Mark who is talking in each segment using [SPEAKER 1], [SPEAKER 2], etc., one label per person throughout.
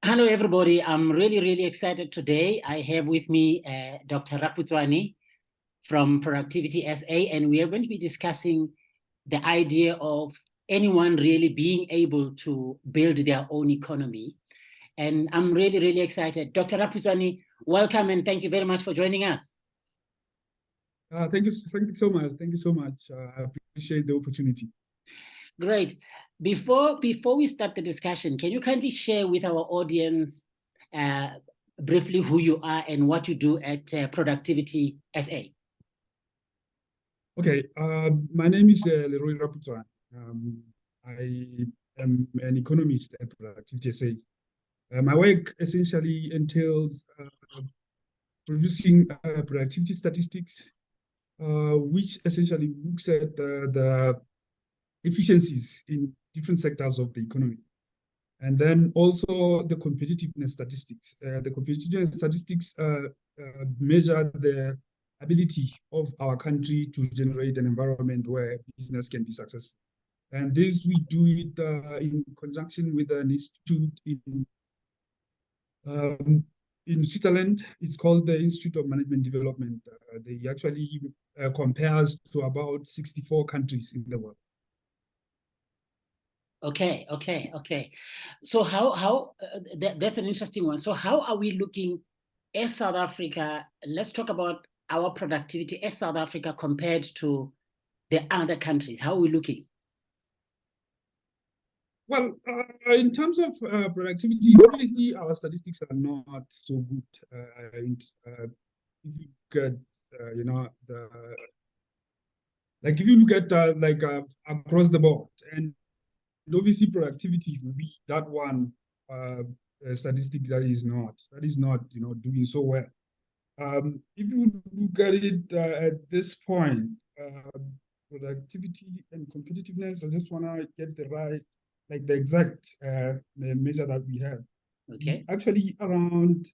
[SPEAKER 1] Hello, everybody. I'm really excited today. I have with me Dr. Raputsoane from Productivity SA, and we are going to be discussing the idea of anyone really being able to build their own economy. And I'm really excited. Dr. Raputsoane, welcome and thank you very much for joining us.
[SPEAKER 2] Thank you so much. Thank you so much. I appreciate the opportunity.
[SPEAKER 1] Great. Before we start the discussion, can you kindly share with our audience briefly who you are and what you do at Productivity SA?
[SPEAKER 2] Okay. My name is Leroy Raputsoane. I am an economist at Productivity SA. My work essentially entails producing productivity statistics, which essentially looks at the efficiencies in different sectors of the economy. And then also the competitiveness statistics. The competitiveness statistics measure the ability of our country to generate an environment where business can be successful. And this, we do it in conjunction with an institute in Switzerland. It's called the Institute of Management Development. They actually compares to about 64 countries in the world.
[SPEAKER 1] Okay. So that's an interesting one. So how are we looking as South Africa? Let's talk about our productivity as South Africa compared to the other countries. How are we looking?
[SPEAKER 2] Well, in terms of productivity, obviously our statistics are not so good. If you look at, if you look at across the board, and obviously productivity will be that one statistic that is not doing so well. If you look at it at this point, productivity and competitiveness, I just want to get the exact measure that we have.
[SPEAKER 1] Okay.
[SPEAKER 2] Actually, around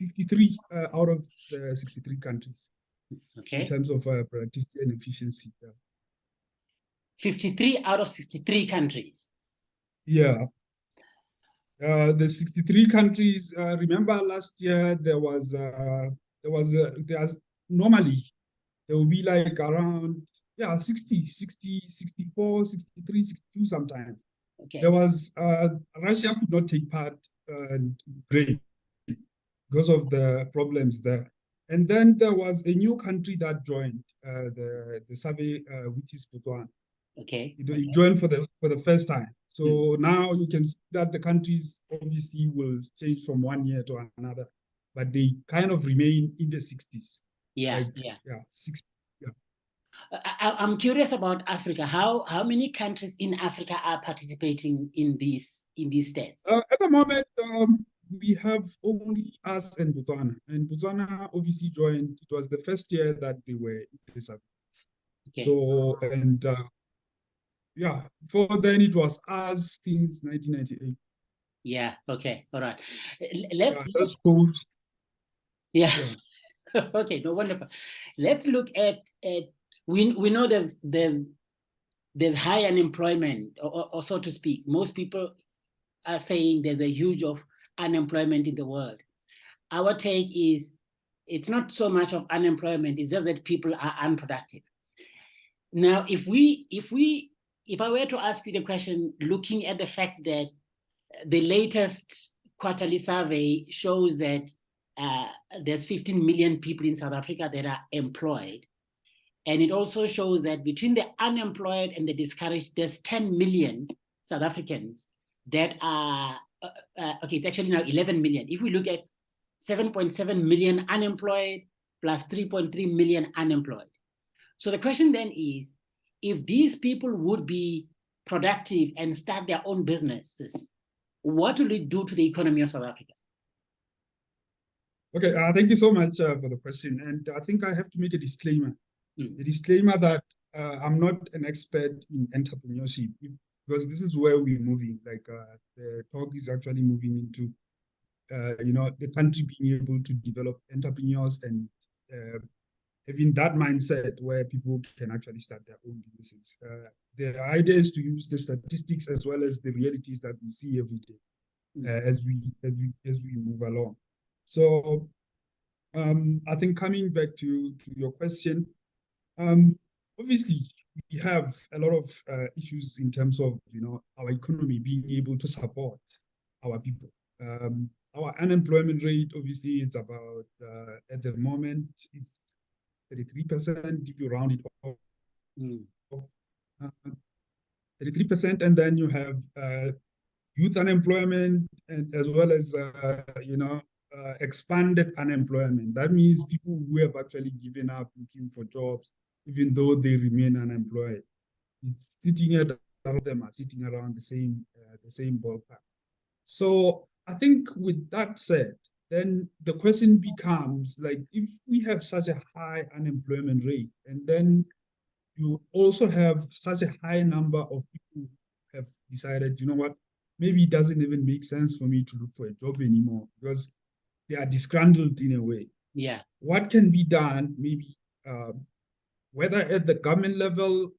[SPEAKER 2] 53 out of the 63 countries.
[SPEAKER 1] Okay.
[SPEAKER 2] In terms of productivity and efficiency.
[SPEAKER 1] 53 out of 63 countries.
[SPEAKER 2] Yeah. The 63 countries, remember last year there's normally there will be like around 60, 64, 63, 62 sometimes.
[SPEAKER 1] Okay.
[SPEAKER 2] There was Russia could not take part in Ukraine because of the problems there. And then there was a new country that joined the survey, which is Botswana.
[SPEAKER 1] Okay.
[SPEAKER 2] It joined for the first time. So now you can see that the countries obviously will change from one year to another, but they kind of remain in the 60s.
[SPEAKER 1] Yeah.
[SPEAKER 2] 60. Yeah.
[SPEAKER 1] I'm curious about Africa. How many countries in Africa are participating in these stats?
[SPEAKER 2] At the moment, we have only us and Botswana. And Botswana obviously joined. It was the first year that they were in this. Okay. So, and before then it was us since 1998.
[SPEAKER 1] Yeah, okay, all right. Let's
[SPEAKER 2] post.
[SPEAKER 1] Yeah. Okay, no, wonderful. Let's look at we know there's high unemployment, or so to speak. Most people are saying there's a huge of unemployment in the world. Our take is it's not so much of unemployment, it's just that people are unproductive. Now, if I were to ask you the question, looking at the fact that the latest quarterly survey shows that there's 15 million people in South Africa that are employed. And it also shows that between the unemployed and the discouraged, there's 10 million South Africans that are, okay, it's actually now 11 million. If we look at 7.7 million unemployed plus 3.3 million unemployed. So the question then is, if these people would be productive and start their own businesses, what will it do to the economy of South Africa?
[SPEAKER 2] Okay, thank you so much for the question. And I think I have to make a disclaimer. A disclaimer that I'm not an expert in entrepreneurship, because this is where we're moving. The talk is actually moving into, the country being able to develop entrepreneurs and having that mindset where people can actually start their own businesses. The idea is to use the statistics as well as the realities that we see every day. as we move along. So I think coming back to your question, obviously we have a lot of issues in terms of our economy being able to support our people. Our unemployment rate obviously is about at the moment is 33% if you round it off. 33%, and then you have youth unemployment, and as well as expanded unemployment. That means people who have actually given up looking for jobs, even though they remain unemployed. It's sitting at, a lot of them are sitting around the same ballpark. So I think with that said, then the question becomes like, if we have such a high unemployment rate, and then you also have such a high number of people who have decided, you know what, maybe it doesn't even make sense for me to look for a job anymore because they are disgruntled in a way.
[SPEAKER 1] Yeah.
[SPEAKER 2] What can be done, maybe whether at the government level,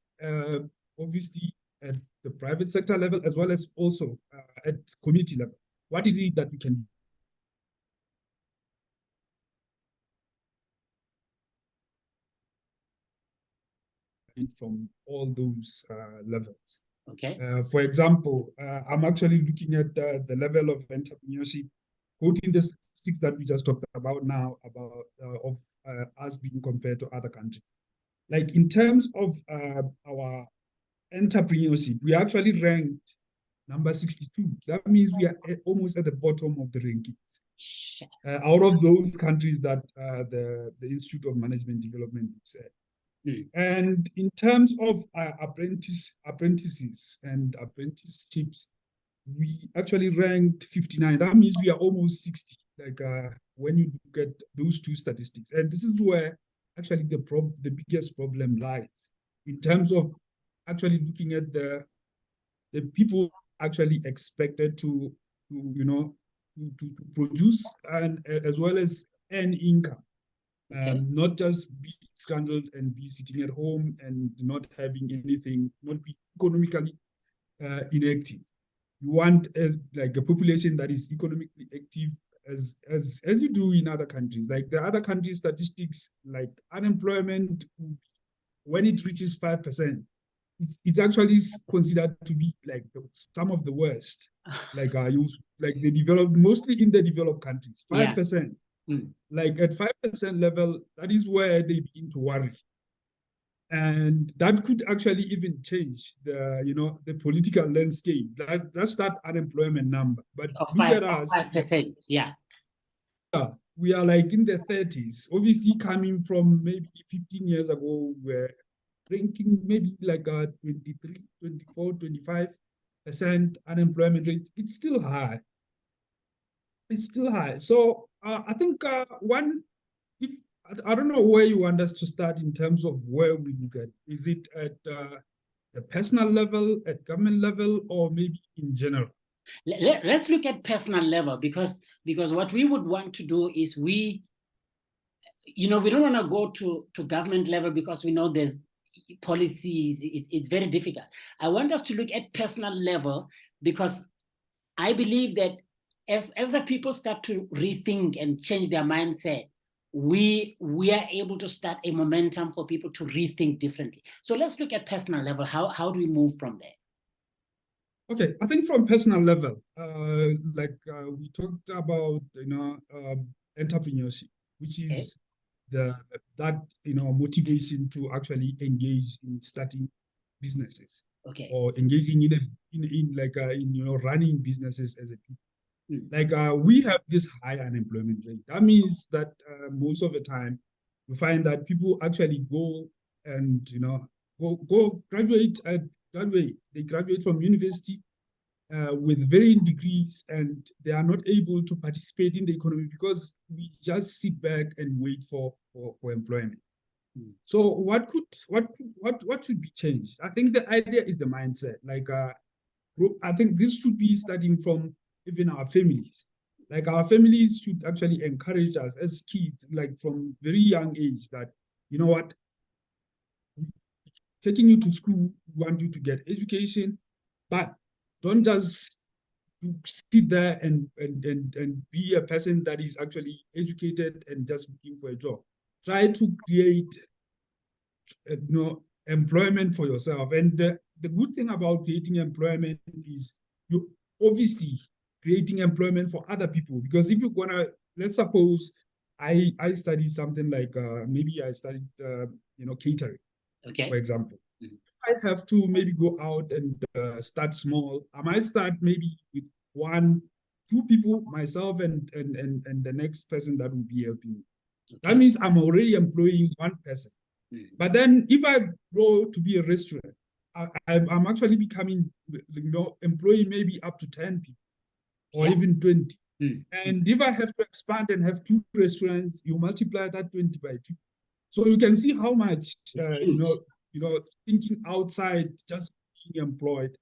[SPEAKER 2] obviously at the private sector level, as well as also at community level? What is it that we can do from all those levels?
[SPEAKER 1] Okay.
[SPEAKER 2] For example, I'm actually looking at the level of entrepreneurship, quoting the statistics that we just talked about now, about of us being compared to other countries. Like in terms of our entrepreneurship, we actually ranked number 62. That means we are almost at the bottom of the rankings. Out of those countries that the Institute of Management Development looks at. And in terms of apprentices and apprenticeships, we actually ranked 59. That means we are almost 60. Like when you look at those two statistics, and this is where actually the biggest problem lies in terms of actually looking at the people actually expected to produce and as well as earn income. Okay. Not just be scandaled and be sitting at home and not having anything, not be economically inactive. You want like a population that is economically active as you do in other countries. Like the other countries' statistics, like unemployment, when it reaches 5%, it's actually considered to be like some of the worst. Like they developed mostly in the developed countries, 5%. Yeah. Like at 5% level, that is where they begin to worry. And that could actually even change the political landscape. That's that unemployment number. But look at us.
[SPEAKER 1] 5%, yeah.
[SPEAKER 2] We are like in the 30s. Obviously, coming from maybe 15 years ago, we're ranking maybe like a 23, 24, 25% unemployment rate. It's still high. It's still high. So I think I don't know where you want us to start in terms of where we look at. Is it at the personal level, at government level, or maybe in general?
[SPEAKER 1] Let's look at personal level because what we would want to do is we don't want to go to government level because we know there's policies. It's very difficult. I want us to look at personal level because I believe that as the people start to rethink and change their mindset, we are able to start a momentum for people to rethink differently. So let's look at personal level. How do we move from there?
[SPEAKER 2] Okay, I think from personal level, we talked about entrepreneurship, which is that motivation to actually engage in starting businesses, or engaging in running businesses as a people. Like we have this high unemployment rate. That means that most of the time you find that people actually go and graduate. They graduate from university with varying degrees, and they are not able to participate in the economy because we just sit back and wait for employment. So what should be changed? I think the idea is the mindset. Like I think this should be starting from even our families. Like our families should actually encourage us as kids, like from very young age, that you know what, taking you to school, we want you to get education, but don't just sit there and be a person that is actually educated and just looking for a job. Try to create employment for yourself. And the good thing about creating employment is you obviously creating employment for other people. Because if you're gonna, let's suppose I studied something like maybe I studied catering,
[SPEAKER 1] okay,
[SPEAKER 2] for example. I have to maybe go out and start small. I might start maybe with 1, 2 people, myself and the next person that will be helping me. Okay. That means I'm already employing 1 person. But then if I go to be a restaurant, I'm actually becoming, employing maybe up to 10 people or even 20. And if I have to expand and have 2 restaurants, you multiply that 20 by 2. So you can see how much, thinking outside, just being employed,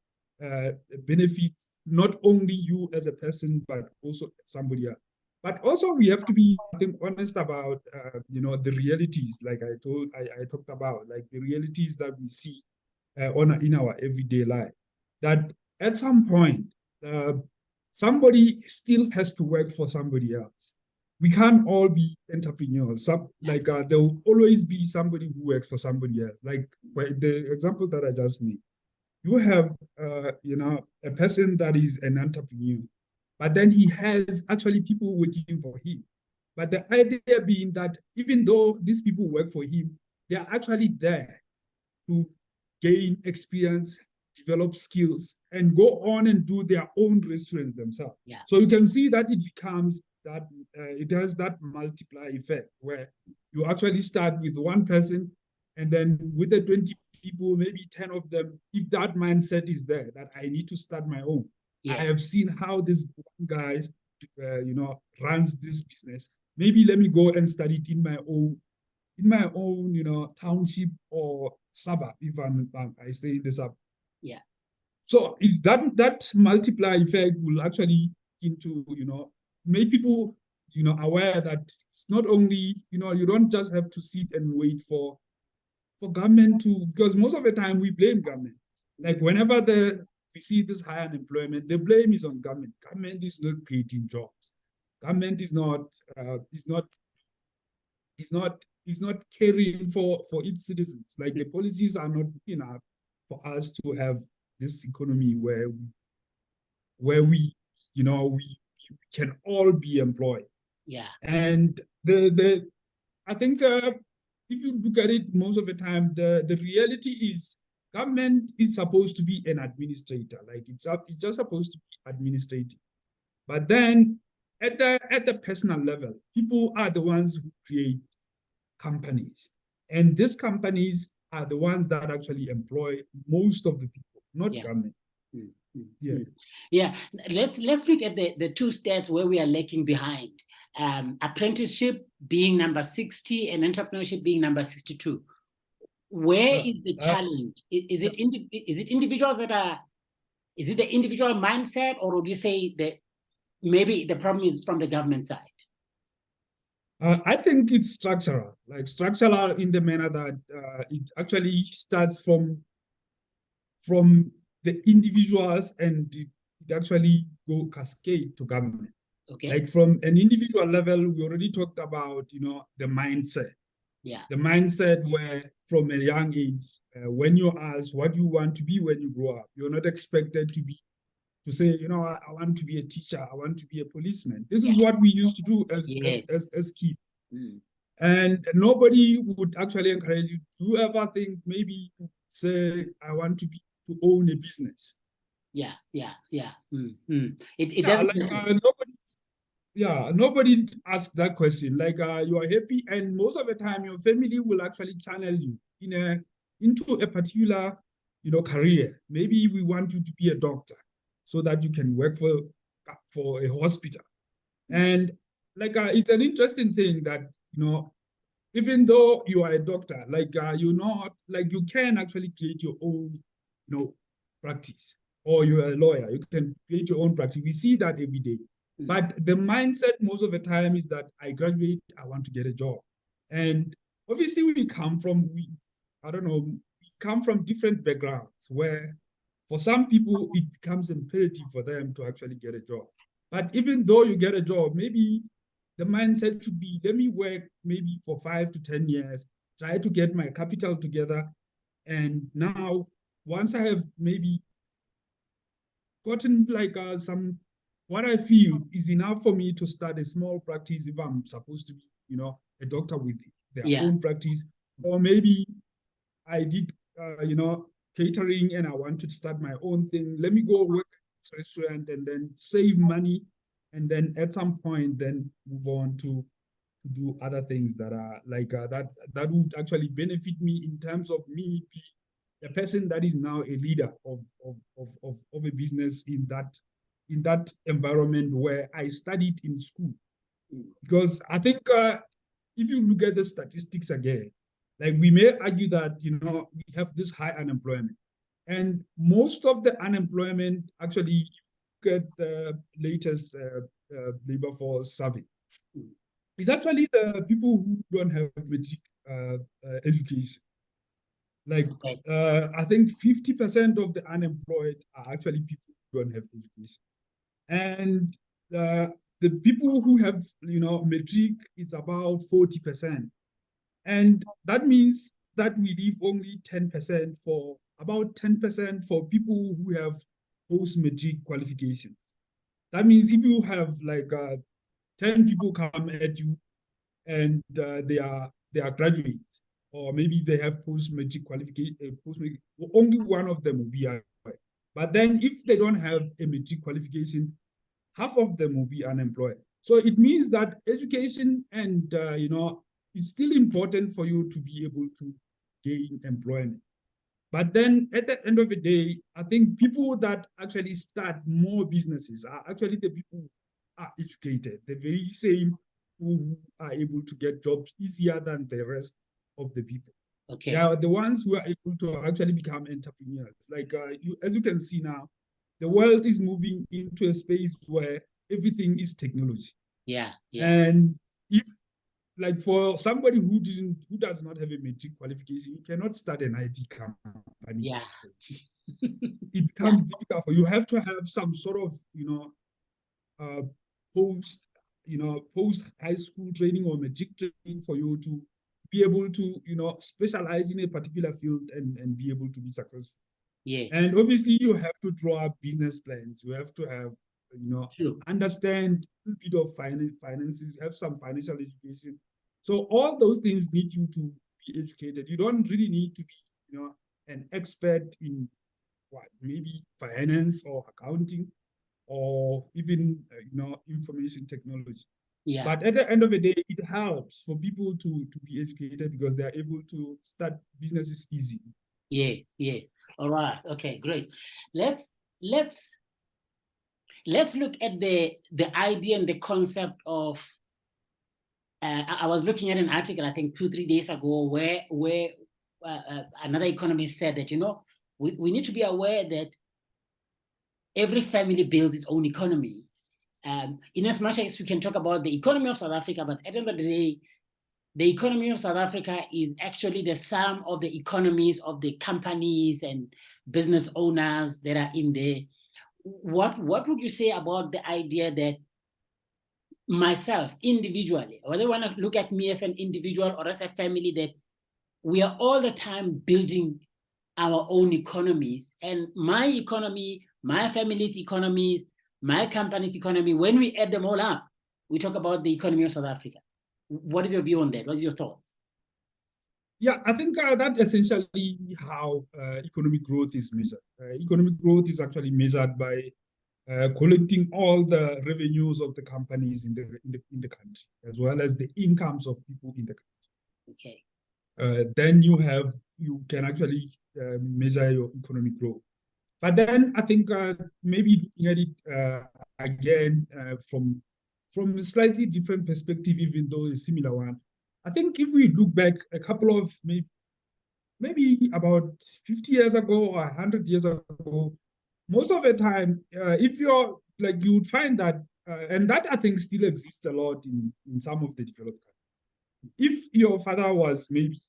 [SPEAKER 2] benefits not only you as a person, but also somebody else. But also we have to be, I think, honest about, the realities, like I talked about, like the realities that we see in our everyday life. That at some point, somebody still has to work for somebody else. We can't all be entrepreneurs. There will always be somebody who works for somebody else. Like the example that I just made, you have a person that is an entrepreneur, but then he has actually people working for him. But the idea being that even though these people work for him, they are actually there to gain experience, develop skills, and go on and do their own restaurants themselves. Yeah. So you can see that it becomes that it has that multiply effect where you actually start with 1 person, and then with the 20 people, maybe 10 of them, if that mindset is there, that I need to start my own. Yeah. I have seen how this guy, runs this business. Maybe let me go and study it in my own, township or suburb, if I stay in the suburb. Yeah. So if that multiply effect will actually make people, aware that it's not only, you don't just have to sit and wait for government to, because most of the time we blame government. Like whenever we see this high unemployment, the blame is on government. Government is not creating jobs. Government is not caring for its citizens. Like the policies are not good enough for us to have this economy where we can all be employed. Yeah. And I think if you look at it, most of the time, the reality is government is supposed to be an administrator. Like it's just supposed to be administrative. But then at the personal level, people are the ones who create companies. And these companies are the ones that actually employ most of the people, not government. Yeah.
[SPEAKER 1] Yeah. Let's look at the 2 stats where we are lagging behind. Apprenticeship being number 60 and entrepreneurship being number 62. Where is the challenge? Is it individuals that are? Is it the individual mindset, or would you say that maybe the problem is from the government side?
[SPEAKER 2] I think it's structural, in the manner that it actually starts from the individuals, and it actually go cascade to government. Okay. Like from an individual level, we already talked about, the mindset. Yeah. The mindset where from a young age, when you're asked what you want to be when you grow up, you're not expected to say, I want to be a teacher, I want to be a policeman. This is what we used to do as kids. And nobody would actually encourage you. Do you ever think maybe say, I want to own a business? Yeah. It doesn't. Nobody asks that question. Like you are happy, and most of the time your family will actually channel you into a particular career. Maybe we want you to be a doctor so that you can work for a hospital. And like it's an interesting thing that even though you are a doctor, you're not, you can actually create your own practice, or you're a lawyer, you can create your own practice. We see that every day. But the mindset most of the time is that I graduate, I want to get a job. And obviously we come from different backgrounds where, for some people, it becomes imperative for them to actually get a job. But even though you get a job, maybe the mindset should be, let me work maybe for 5 to 10 years, try to get my capital together. And now, once I have maybe gotten like what I feel is enough for me to start a small practice if I'm supposed to be, a doctor with their own practice, or maybe I did, catering and I want to start my own thing. Let me go work at a restaurant and then save money, and then at some point then move on to do other things that are like that would actually benefit me in terms of me being a person that is now a leader of a business in that environment where I studied in school. Because I think if you look at the statistics again, like we may argue that we have this high unemployment, and most of the unemployment actually, look at the latest labor force survey, is actually the people who don't have matric education. Like I think 50% of the unemployed are actually people who don't have education, and the people who have matric is about 40%. And that means that we leave only 10% for about 10% for people who have post-matric qualifications. That means if you have like 10 people come at you and they are graduates, or maybe they have post-matric qualification, only one of them will be unemployed. But then if they don't have a matric qualification, half of them will be unemployed. So it means that education and it's still important for you to be able to gain employment. But then at the end of the day, I think people that actually start more businesses are actually the people who are educated, the very same who are able to get jobs easier than the rest of the people.
[SPEAKER 1] Okay.
[SPEAKER 2] They are the ones who are able to actually become entrepreneurs. Like as you can see now, the world is moving into a space where everything is technology.
[SPEAKER 1] Yeah.
[SPEAKER 2] And if, like, for somebody who does not have a matric qualification, you cannot start an IT company.
[SPEAKER 1] Yeah.
[SPEAKER 2] It becomes difficult for you. You have to have some sort of post high school training or matric training for you to be able to specialize in a particular field and be able to be successful.
[SPEAKER 1] Yeah.
[SPEAKER 2] And obviously you have to draw up business plans. You have to have understand a bit of finances, have some financial education. So all those things need you to be educated. You don't really need to be an expert in maybe finance or accounting or even information technology.
[SPEAKER 1] Yeah.
[SPEAKER 2] But at the end of the day, it helps for people to be educated because they are able to start businesses easy.
[SPEAKER 1] Yes. All right. Okay, great. Let's look at the idea and the concept of I was looking at an article, I think 2-3 days ago, where another economist said that we need to be aware that every family builds its own economy. In as much as we can talk about the economy of South Africa, but at the end of the day, the economy of South Africa is actually the sum of the economies of the companies and business owners that are in there. What would you say about the idea that myself individually, whether you want to look at me as an individual or as a family, that we are all the time building our own economies, and my economy, my family's economies, my company's economy, when we add them all up, we talk about the economy of South Africa. What is your view on that? What's your thoughts?
[SPEAKER 2] Yeah, I think that essentially how economic growth is measured. Economic growth is actually measured by collecting all the revenues of the companies in the country, as well as the incomes of people in the country.
[SPEAKER 1] Okay.
[SPEAKER 2] Then you can actually measure your economic growth. But then I think maybe looking at it again from a slightly different perspective, even though a similar one. I think if we look back a couple of maybe about 50 years ago or 100 years ago, most of the time, if you're like, you would find that, and that I think still exists a lot in some of the developed countries. If your father was maybe,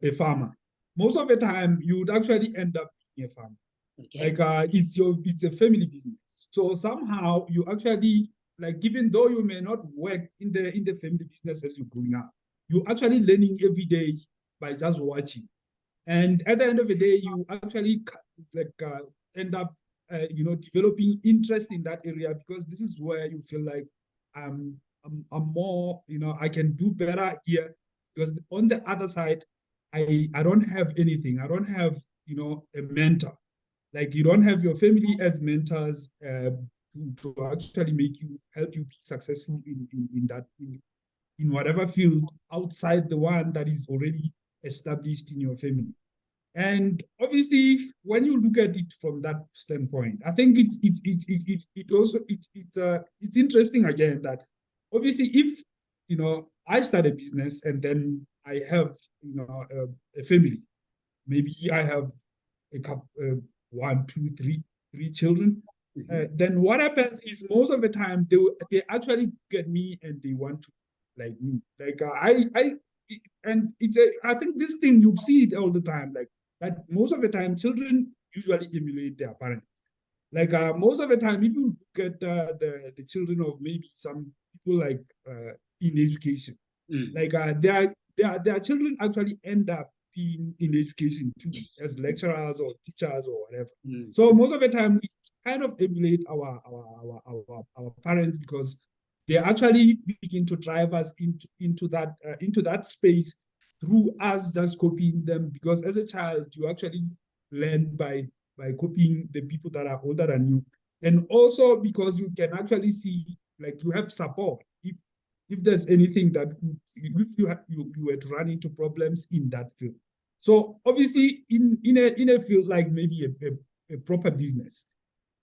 [SPEAKER 2] a farmer, most of the time you would actually end up being a farmer.
[SPEAKER 1] Okay.
[SPEAKER 2] Like it's a family business. So somehow you actually, like, even though you may not work in the family business as you're growing up, you're actually learning every day by just watching. And at the end of the day, you actually end up developing interest in that area, because this is where you feel like I'm more, I can do better here. Because on the other side, I don't have anything. I don't have a mentor. Like, you don't have your family as mentors to actually help you be successful in whatever field outside the one that is already established in your family. And obviously, when you look at it from that standpoint, I think it's interesting again that obviously, if I start a business and then I have a family, maybe I have a couple, one, two, three children. Then what happens is, most of the time they actually get me and they want to like me. Like and I think this thing, you see it all the time. Like that, most of the time children usually emulate their parents. Like most of the time, if you look at the children of maybe some people like in education, like their children actually end up being in education too, as lecturers or teachers or whatever. So most of the time we kind of emulate our parents, because they actually begin to drive us into that space through us just copying them. Because as a child, you actually learn by copying the people that are older than you, and also because you can actually see, like, you have support if there's anything that if you were to run into problems in that field. So obviously, in a field like maybe a proper business,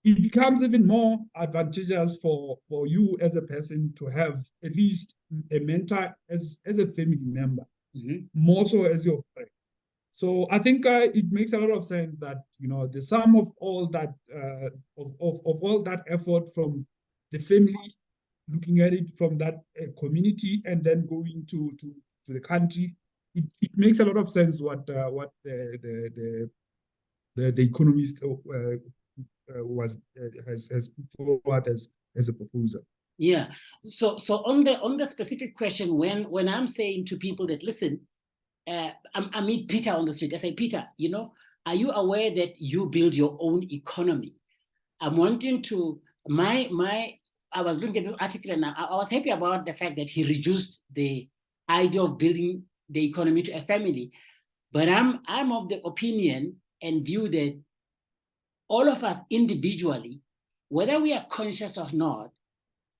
[SPEAKER 2] it becomes even more advantageous for you as a person to have at least a mentor as a family member, more so as your friend. So I think it makes a lot of sense that the sum of all that of all that effort from the family, looking at it from that community, and then going to the country, it makes a lot of sense what the economist has put forward as a proposal.
[SPEAKER 1] Yeah. So on the specific question, when I'm saying to people that, listen, I meet Peter on the street. I say, Peter, are you aware that you build your own economy? I'm wanting to I was looking at this article, and I was happy about the fact that he reduced the idea of building the economy to a family. But I'm of the opinion and view that all of us individually, whether we are conscious or not,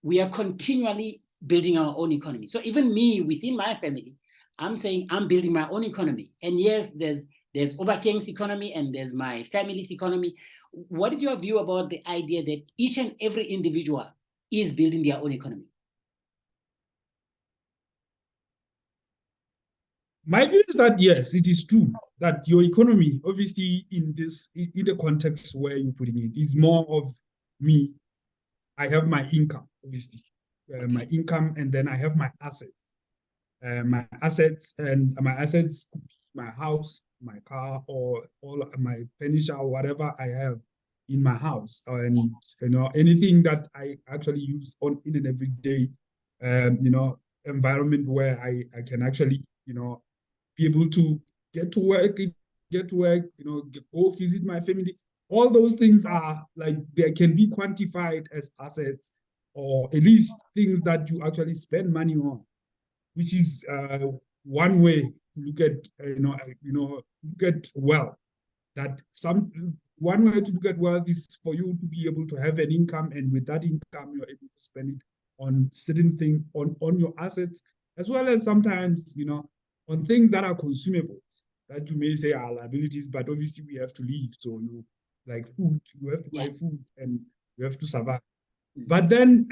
[SPEAKER 1] we are continually building our own economy. So even me, within my family, I'm saying I'm building my own economy. And yes, there's Obakeng's economy and there's my family's economy. What is your view about the idea that each and every individual is building their own economy?
[SPEAKER 2] My view is that yes, it is true that your economy, obviously in the context where you're putting it, is more of me. I have my income, obviously, my income, and then I have my assets. My assets could be my house, my car, or all my furniture, or whatever I have in my house, and anything that I actually use in an everyday environment, where I can actually be able to get to work, go visit my family. All those things are like, they can be quantified as assets, or at least things that you actually spend money on, which is one way to look at look at wealth. That one way to look at wealth is for you to be able to have an income, and with that income you're able to spend it on certain things, on your assets, as well as sometimes on things that are consumables that you may say are liabilities, but obviously we have to live. So like food, you have to buy food and you have to survive. But then,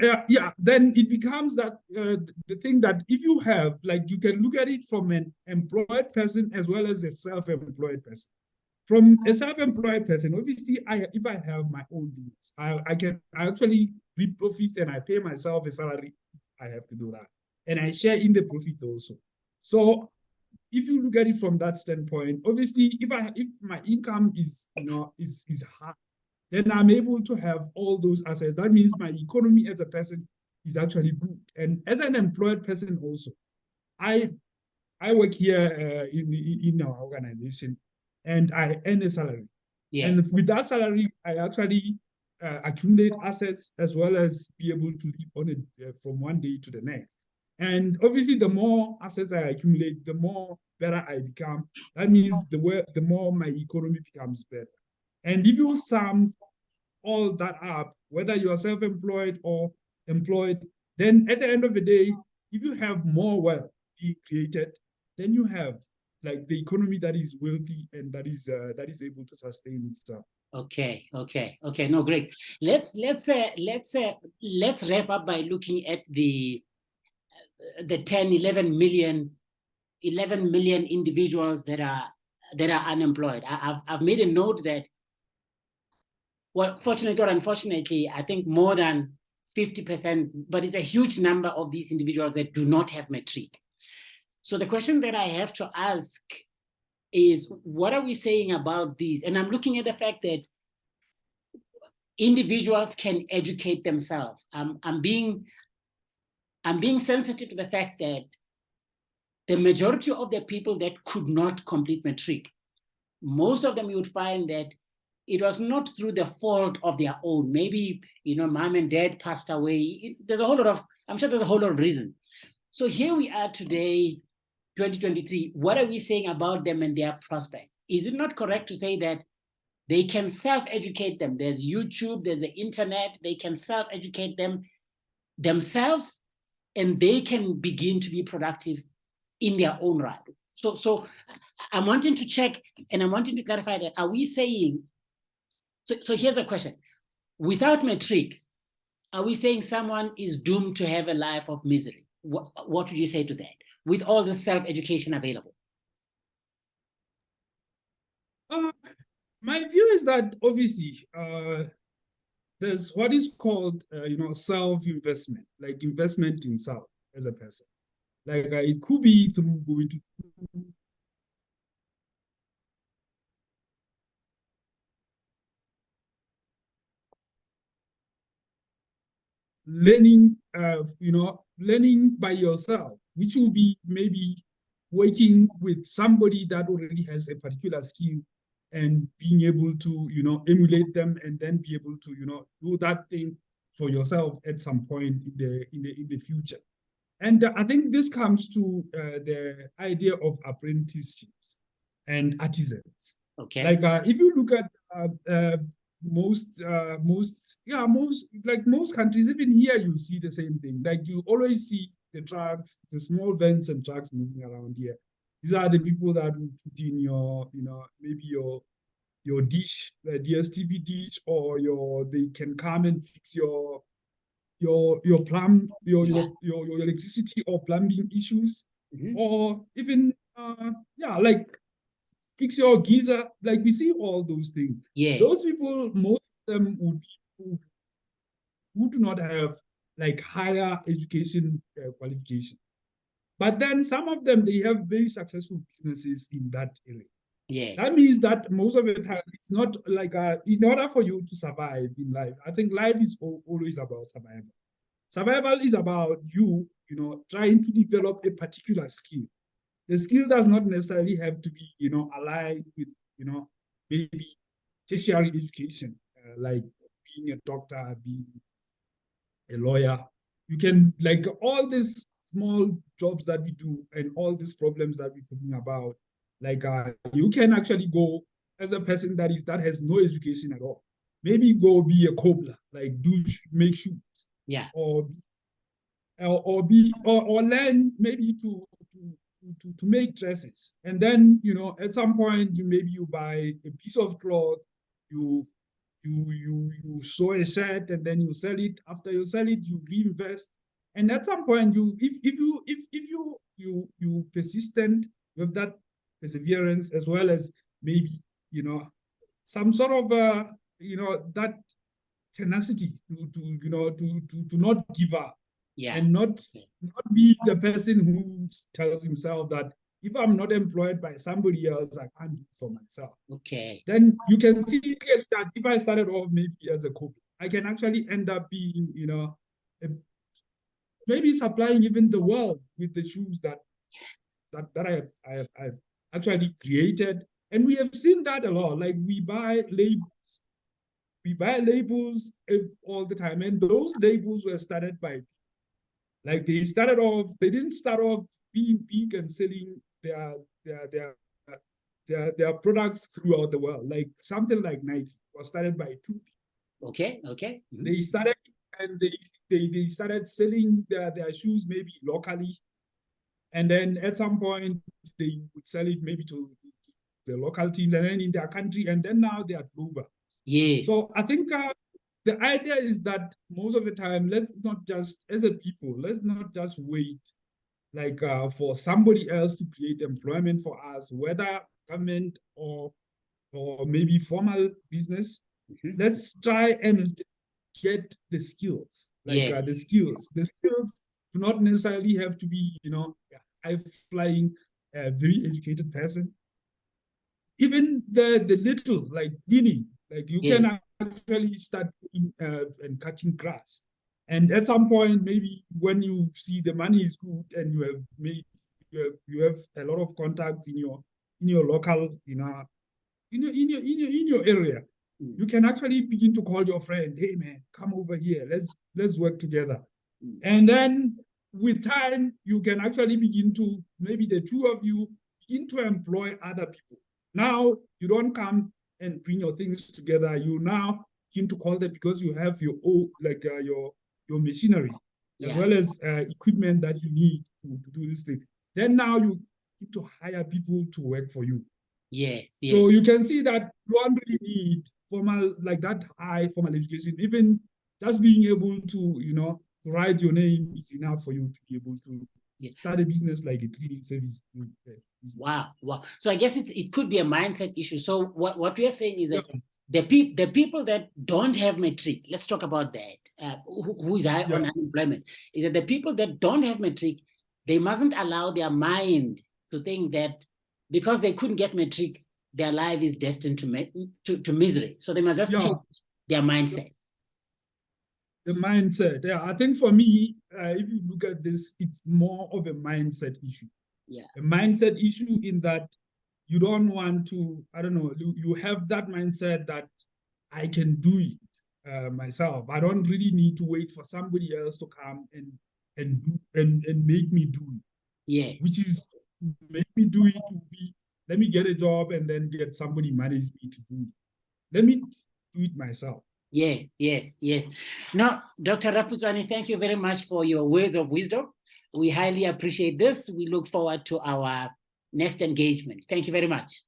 [SPEAKER 2] then it becomes that the thing that if you have, like, you can look at it from an employed person as well as a self-employed person. From a self-employed person, obviously, if I have my own business, I actually reap profits and I pay myself a salary. I have to do that, and I share in the profits also. So if you look at it from that standpoint, obviously, if my income is is high, then I'm able to have all those assets. That means my economy as a person is actually good. And as an employed person also, I work here in our organization, and I earn a salary.
[SPEAKER 1] Yeah.
[SPEAKER 2] And with that salary, I actually accumulate assets as well as be able to live on it from one day to the next. And obviously, the more assets I accumulate, the more better I become. That means the more my economy becomes better. And if you sum all that up, whether you are self-employed or employed, then at the end of the day, if you have more wealth being created, then you have like the economy that is wealthy and that is able to sustain itself.
[SPEAKER 1] Okay. No, great. Let's wrap up by looking at the 11 million individuals that are unemployed. I've made a note that, well, fortunately or unfortunately, I think more than 50%, but it's a huge number of these individuals that do not have matric. So the question that I have to ask is, what are we saying about these? And I'm looking at the fact that individuals can educate themselves. I'm being sensitive to the fact that the majority of the people that could not complete matric, most of them, you would find that it was not through the fault of their own. Maybe, mom and dad passed away. I'm sure there's a whole lot of reasons. So here we are today, 2023. What are we saying about them and their prospects? Is it not correct to say that they can self-educate them? There's YouTube, there's the internet. They can self-educate themselves, and they can begin to be productive in their own right. So I'm wanting to check, and I'm wanting to clarify that. Are we saying, so here's a question. Without matric, are we saying someone is doomed to have a life of misery? What would you say to that, with all the self-education available?
[SPEAKER 2] My view is that obviously there's what is called self-investment, like investment in self as a person. Like it could be through going to learning, learning by yourself, which will be maybe working with somebody that already has a particular skill and being able to, emulate them and then be able to, do that thing for yourself at some point in the future. And I think this comes to the idea of apprenticeships and artisans.
[SPEAKER 1] Okay.
[SPEAKER 2] Like if you look at most countries, even here you see the same thing. Like you always see the trucks, the small vans and trucks moving around here. These are the people that will put in your, maybe your dish, the DSTV dish, or they can come and fix your electricity or plumbing issues, or even like fix your geyser. Like we see all those things.
[SPEAKER 1] Yeah.
[SPEAKER 2] Those people, most of them would be who do not have like higher education qualification. But then some of them, they have very successful businesses in that area.
[SPEAKER 1] Yeah.
[SPEAKER 2] That means that most of the time, it's not like in order for you to survive in life, I think life is always about survival. Survival is about you, trying to develop a particular skill. The skill does not necessarily have to be, aligned with, maybe tertiary education, like being a doctor, being a lawyer. You can, like all these small jobs that we do and all these problems that we're talking about, like you can actually go as a person that has no education at all. Maybe go be a cobbler, like make shoes.
[SPEAKER 1] Yeah.
[SPEAKER 2] Or learn maybe to make dresses, and then at some point you buy a piece of cloth, you sew a shirt, and then you sell it. After you sell it, you reinvest, and at some point you persistent with that perseverance, as well as maybe some sort of that tenacity to not give up.
[SPEAKER 1] Yeah.
[SPEAKER 2] And not be the person who tells himself that if I'm not employed by somebody else, I can't do it for myself.
[SPEAKER 1] Okay.
[SPEAKER 2] Then you can see clearly that if I started off maybe as a cook, I can actually end up being, maybe supplying even the world with the shoes that I've actually created. And we have seen that a lot. Like we buy labels. We buy labels all the time. And those labels were started by, like they didn't start off being big and selling their products throughout the world. Like something like Nike was started by two people.
[SPEAKER 1] Okay. Mm-hmm.
[SPEAKER 2] They started and they started selling their shoes maybe locally. And then at some point they would sell it maybe to the local teams and then in their country. And then now they are global.
[SPEAKER 1] Yeah.
[SPEAKER 2] So I think the idea is that most of the time, let's not just, as a people, let's not just wait like for somebody else to create employment for us, whether government or maybe formal business. Mm-hmm. Let's try and get the skills, like the skills. The skills do not necessarily have to be, a high-flying, very educated person. Even the little, like cleaning, like you can actually start doing, and cutting grass. And at some point, maybe when you see the money is good and you have a lot of contacts in your local, in your area, you can actually begin to call your friend, hey man, come over here, let's work together. And then with time, you can actually begin to, maybe the two of you begin to employ other people. Now you don't come and bring your things together. You now begin to call them because you have your own, like your machinery, as well as equipment that you need to do this thing. Then now you need to hire people to work for you.
[SPEAKER 1] Yes.
[SPEAKER 2] So you can see that you don't really need formal, like that high formal education. Even just being able to, write your name is enough for you to be able to start a business like a cleaning service.
[SPEAKER 1] Wow. So I guess it could be a mindset issue. So what we are saying is that the people that don't have matric, let's talk about that, who is high on unemployment, is that the people that don't have matric, they mustn't allow their mind to think that because they couldn't get matric, their life is destined to misery. So they must just change their mindset.
[SPEAKER 2] The mindset. I think for me, if you look at this, it's more of a mindset issue. A mindset issue in that you don't want to, I don't know, you have that mindset that I can do it myself. I don't really need to wait for somebody else to come and make me do it. Which is, make me do it to be, let me get a job and then get somebody manage me to do it. Let me do it myself.
[SPEAKER 1] Yes. Now, Dr. Raputsoane, thank you very much for your words of wisdom. We highly appreciate this. We look forward to our next engagement. Thank you very much.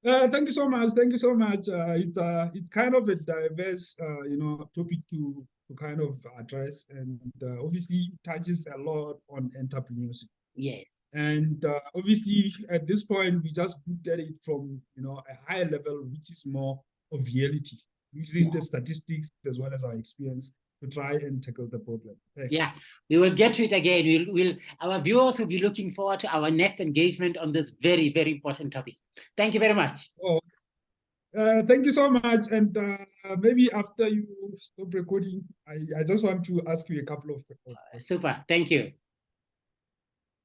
[SPEAKER 2] Thank you so much. Thank you so much. It's kind of a diverse, topic to kind of address, and obviously touches a lot on entrepreneurship.
[SPEAKER 1] Yes.
[SPEAKER 2] And obviously, at this point, we just looked at it from a higher level, which is more of reality, using the statistics as well as our experience to try and tackle the problem.
[SPEAKER 1] We will get to it again. Our viewers will be looking forward to our next engagement on this very, very important topic. Thank you very much.
[SPEAKER 2] Thank you so much. And maybe after you stop recording, I just want to ask you a couple of questions.
[SPEAKER 1] Super. Thank you.